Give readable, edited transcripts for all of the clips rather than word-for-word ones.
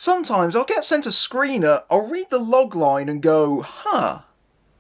Sometimes I'll get sent a screener, I'll read the logline and go, huh,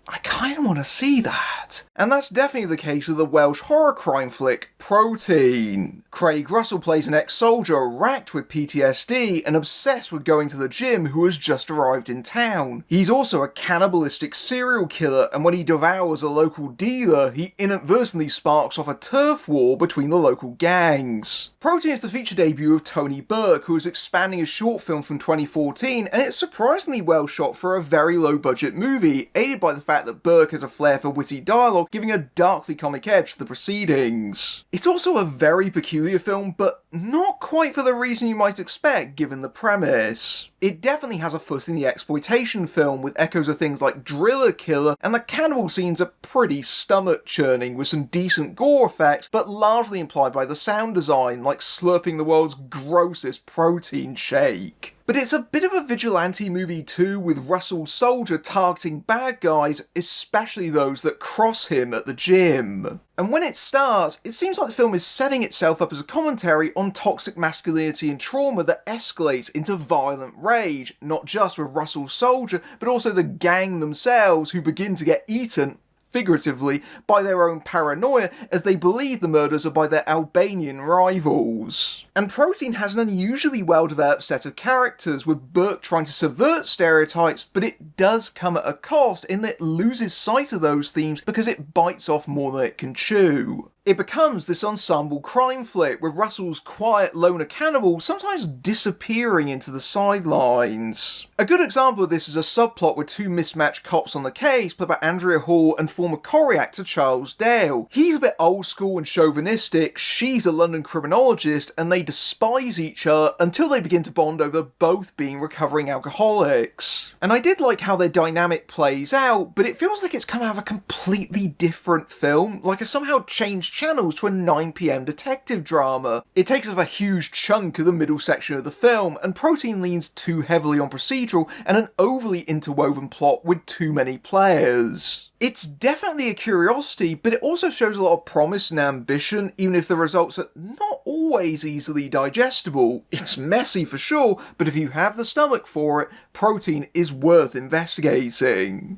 I kinda wanna see that. And that's definitely the case with the Welsh horror crime flick, Protein. Craig Russell plays an ex-soldier racked with PTSD and obsessed with going to the gym who has just arrived in town. He's also a cannibalistic serial killer, and when he devours a local dealer, he inadvertently sparks off a turf war between the local gangs. Protein is the feature debut of Tony Burke, who is expanding his short film from 2014, and it's surprisingly well shot for a very low budget movie, aided by the fact that Burke has a flair for witty dialogue, giving a darkly comic edge to the proceedings. It's also a very peculiar film, but not quite for the reason you might expect given the premise. It definitely has a foot in the exploitation film, with echoes of things like Driller Killer, and the cannibal scenes are pretty stomach-churning with some decent gore effects, but largely implied by the sound design, like slurping the world's grossest protein shake. But it's a bit of a vigilante movie too, with Russell's soldier targeting bad guys, especially those that cross him at the gym. And when it starts, it seems like the film is setting itself up as a commentary on toxic masculinity and trauma that escalates into violent rage, not just with Russell's soldier, but also the gang themselves, who begin to get eaten, figuratively, by their own paranoia as they believe the murders are by their Albanian rivals. And Protein has an unusually well-developed set of characters, with Burke trying to subvert stereotypes, but it does come at a cost in that it loses sight of those themes because it bites off more than it can chew. It becomes this ensemble crime flick, with Russell's quiet loner cannibal sometimes disappearing into the sidelines. A good example of this is a subplot with two mismatched cops on the case, played by Andrea Hall and former Corrie actor Charles Dale. He's a bit old school and chauvinistic, she's a London criminologist, and they despise each other until they begin to bond over both being recovering alcoholics. And I did like how their dynamic plays out, but it feels like it's come out of a completely different film, like I somehow changed channels to a 9 PM detective drama. It takes up a huge chunk of the middle section of the film, and Protein leans too heavily on procedural and an overly interwoven plot with too many players. It's definitely a curiosity, but it also shows a lot of promise and ambition, even if the results are not always easily digestible. It's messy for sure, but if you have the stomach for it, Protein is worth investigating.